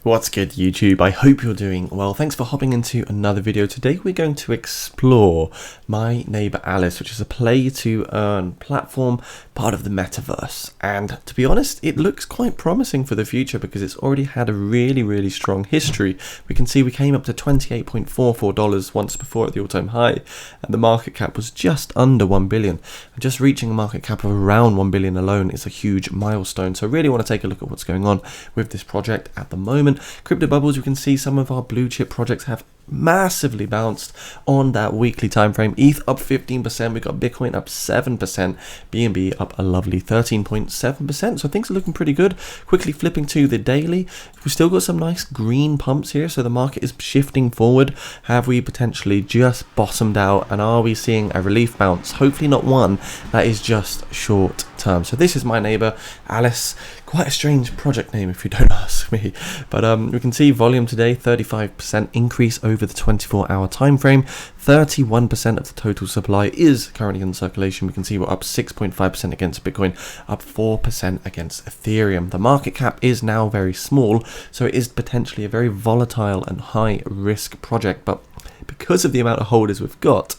What's good, YouTube? I hope you're doing well. Thanks for hopping into another video. Today we're going to explore My Neighbor Alice, which is a play to earn platform, part of the metaverse. And to be honest, it looks quite promising for the future because it's already had a really strong history. We can see we came up to $28.44 once before at the all-time high, and the market cap was just under 1 billion. And just reaching a market cap of around 1 billion alone is a huge milestone. So I really want to take a look at what's going on with this project at the moment. Crypto bubbles, you can see some of our blue chip projects have massively bounced on that weekly time frame. ETH up 15%, we got Bitcoin up 7%, BNB up a lovely 13.7%. So things are looking pretty good. Quickly flipping to the daily, we've still got some nice green pumps here, so the market is shifting forward. Have we potentially just bottomed out, and are we seeing a relief bounce? Hopefully not one that is just short term. So this is My Neighbor Alice. Quite a strange project name if you don't ask me, but we can see volume today 35% increase over the 24-hour time frame. 31% of the total supply is currently in circulation. We can see we're up 6.5% against Bitcoin, up 4% against Ethereum. The market cap is now very small, so it is potentially a very volatile and high risk project, but because of the amount of holders we've got,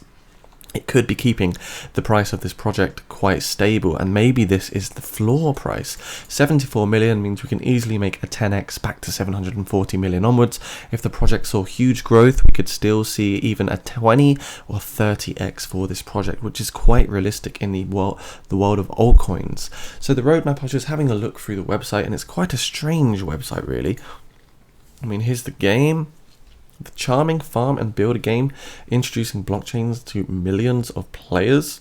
it could be keeping the price of this project quite stable, and maybe this is the floor price. 74 million means we can easily make a 10x back to 740 million onwards. If the project saw huge growth, we could still see even a 20 or 30x for this project, which is quite realistic in the world of altcoins. So the roadmap, I was just having a look through the website, and it's quite a strange website really. I mean, here's the game. The charming farm and build a game, introducing blockchains to millions of players.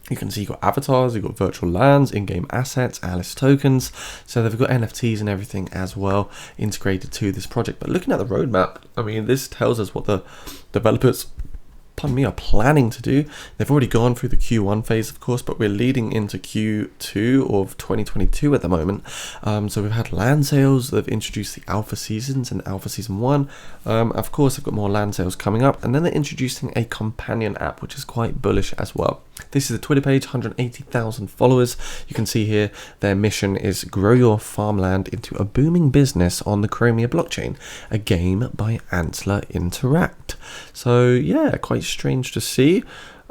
You can see you've got avatars, you've got virtual lands, in-game assets, Alice tokens. So they've got NFTs and everything as well integrated to this project. But looking at the roadmap, I mean, this tells us what the developers are planning to do. They've already gone through the Q1 phase, of course, but we're leading into Q2 of 2022 at the moment. So we've had land sales. They've introduced the alpha seasons and alpha season 1. Of course, they've got more land sales coming up, and then they're introducing a companion app, which is quite bullish as well. This is the Twitter page, 180,000 followers. You can see here their mission is grow your farmland into a booming business on the Chromia blockchain, a game by Antler Interact. So yeah, quite strange to see.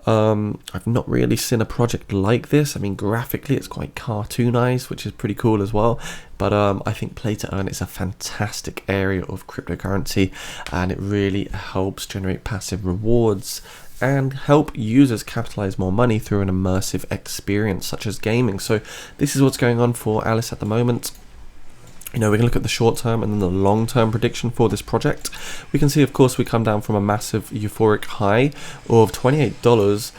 I've not really seen a project like this. I mean, graphically it's quite cartoonized, which is pretty cool as well. But I think play to earn is a fantastic area of cryptocurrency, and it really helps generate passive rewards and help users capitalize more money through an immersive experience such as gaming. So this is what's going on for Alice at the moment. You know, we can look at the short term and then the long term prediction for this project. We can see, of course, we come down from a massive euphoric high of $28.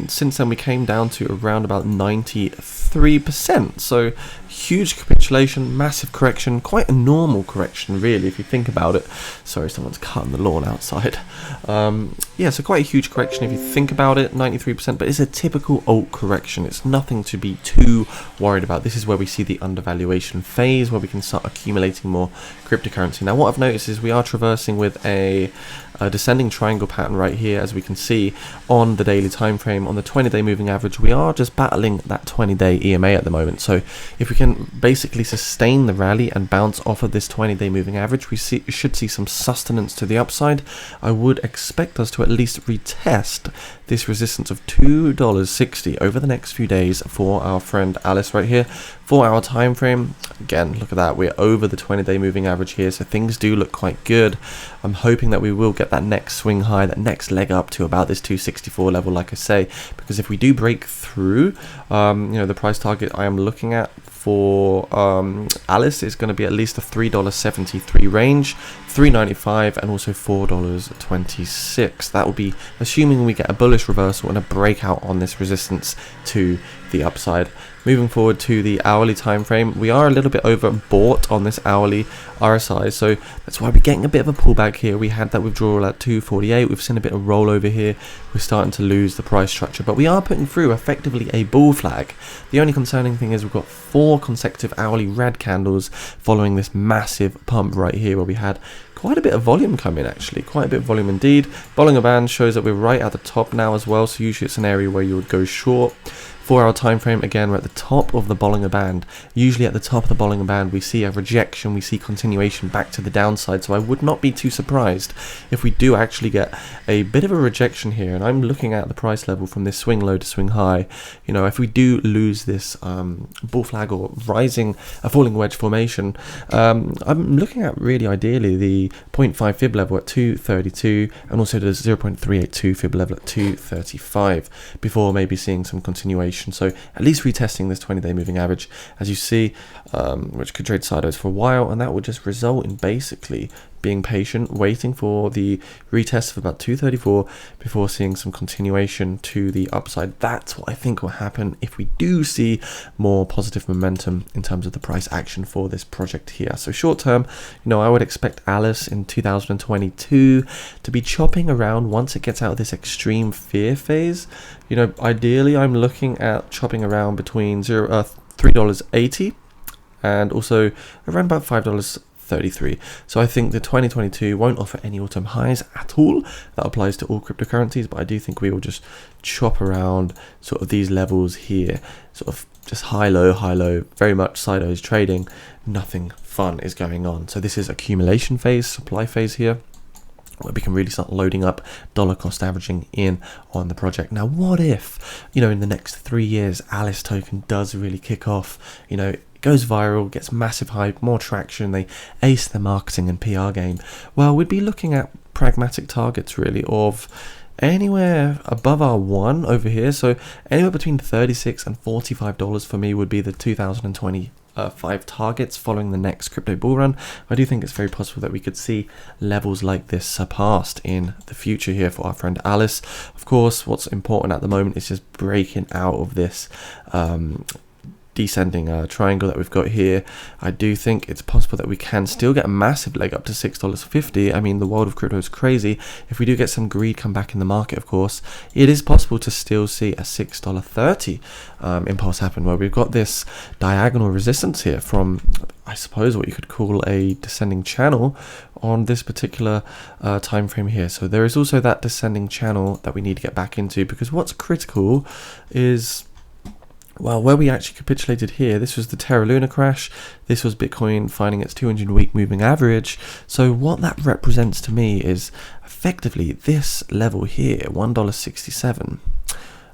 Since then, we came down to around about 93%. So huge capitulation, massive correction, quite a normal correction, really, if you think about it. Sorry, someone's cutting the lawn outside. Yeah, so quite a huge correction if you think about it, 93%, but it's a typical alt correction. It's nothing to be too worried about. This is where we see the undervaluation phase, where we can start accumulating more cryptocurrency. Now, what I've noticed is we are traversing with a descending triangle pattern right here, as we can see on the daily time frame. On the 20-day moving average, we are just battling that 20-day EMA at the moment. So if we can basically sustain the rally and bounce off of this 20-day moving average, we should see some sustenance to the upside. I would expect us to at least retest this resistance of $2.60 over the next few days for our friend Alice right here. 4-hour time frame, again, look at that, we're over the 20-day moving average here, so things do look quite good. I'm hoping that we will get that next swing high, that next leg up to about this 264 level, like I say, because if we do break through, you know, the price target I am looking at for Alice is going to be at least a $3.73 range, $3.95, and also $4.26. That will be assuming we get a bullish reversal and a breakout on this resistance to the upside. Moving forward to the hourly time frame, we are a little bit overbought on this hourly RSI, so that's why we're getting a bit of a pullback here. We had that withdrawal at 248. We've seen a bit of rollover here. We're starting to lose the price structure, but we are putting through effectively a bull flag. The only concerning thing is we've got 4 consecutive hourly red candles following this massive pump right here, where we had quite a bit of volume come in, actually, quite a bit of volume indeed. Bollinger Band shows that we're right at the top now as well, so usually it's an area where you would go short. 4-hour time frame, again, we're at the top of the Bollinger Band. Usually at the top of the Bollinger Band, we see a rejection, we see continuation back to the downside. So I would not be too surprised if we do actually get a bit of a rejection here. And I'm looking at the price level from this swing low to swing high. You know, if we do lose this bull flag or a falling wedge formation, I'm looking at really ideally the 0.5 fib level at 232 and also the 0.382 fib level at 235 before maybe seeing some continuation. So at least retesting this 20-day moving average, as you see, which could trade sideways for a while, and that would just result in basically being patient, waiting for the retest of about 234 before seeing some continuation to the upside. That's what I think will happen if we do see more positive momentum in terms of the price action for this project here. So short term, you know, I would expect Alice in 2022 to be chopping around once it gets out of this extreme fear phase. You know, ideally I'm looking at chopping around between $3.80 and also around about $5.33. So I think the 2022 won't offer any all-time highs at all. That applies to all cryptocurrencies, but I do think we will just chop around sort of these levels here, sort of just high low, very much sideways trading. Nothing fun is going on. So this is accumulation phase, supply phase here, where we can really start loading up dollar cost averaging in on the project. Now, what if, you know, in the next 3 years, Alice token does really kick off, you know, goes viral, gets massive hype, more traction, they ace their marketing and PR game? Well, we'd be looking at pragmatic targets really of anywhere above our one over here. So anywhere between $36 and $45 for me would be the 2025 targets following the next crypto bull run. I do think it's very possible that we could see levels like this surpassed in the future here for our friend Alice. Of course, what's important at the moment is just breaking out of this descending triangle that we've got here. I do think it's possible that we can still get a massive leg up to $6.50. I mean, the world of crypto is crazy. If we do get some greed come back in the market, of course, it is possible to still see a $6.30 impulse happen, where we've got this diagonal resistance here from, I suppose, what you could call a descending channel on this particular time frame here. So there is also that descending channel that we need to get back into, because what's critical is, well, where we actually capitulated here, this was the Terra Luna crash. This was Bitcoin finding its 200-week moving average. So what that represents to me is effectively this level here, $1.67.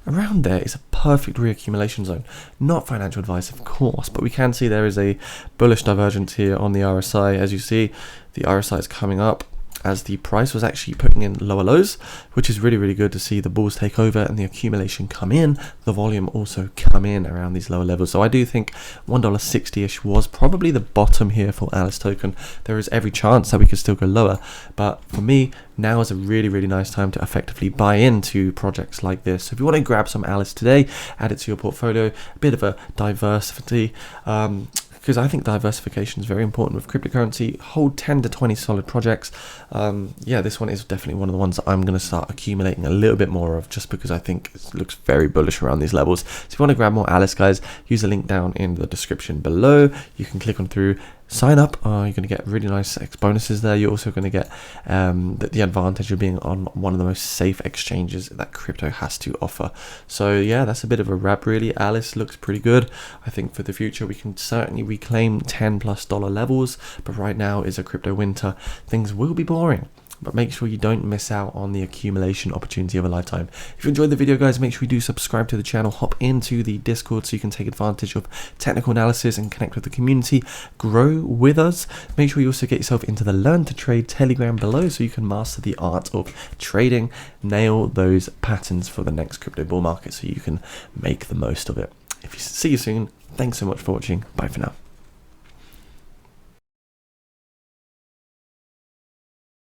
Around there is a perfect reaccumulation zone. Not financial advice, of course, but we can see there is a bullish divergence here on the RSI. As you see, the RSI is coming up as the price was actually putting in lower lows, which is really good to see the bulls take over and the accumulation come in, the volume also come in around these lower levels. So I do think $1.60ish was probably the bottom here for Alice token. There is every chance that we could still go lower, but for me, now is a really nice time to effectively buy into projects like this. So if you want to grab some Alice today, add it to your portfolio, a bit of a diversity, because I think diversification is very important with cryptocurrency. Hold 10 to 20 solid projects. Yeah, this one is definitely one of the ones that I'm going to start accumulating a little bit more of, just because I think it looks very bullish around these levels. So if you want to grab more Alice, guys, use the link down in the description below. You can click on through, sign up. You're going to get really nice bonuses there. You're also going to get the advantage of being on one of the most safe exchanges that crypto has to offer. So yeah, that's a bit of a wrap really. Alice looks pretty good. I think for the future we can certainly reclaim $10+ levels, but right now is a crypto winter. Things will be boring, but make sure you don't miss out on the accumulation opportunity of a lifetime. If you enjoyed the video, guys, make sure you do subscribe to the channel, hop into the Discord so you can take advantage of technical analysis and connect with the community, grow with us. Make sure you also get yourself into the Learn to Trade Telegram below so you can master the art of trading, nail those patterns for the next crypto bull market so you can make the most of it. If you see you soon, thanks so much for watching. Bye for now.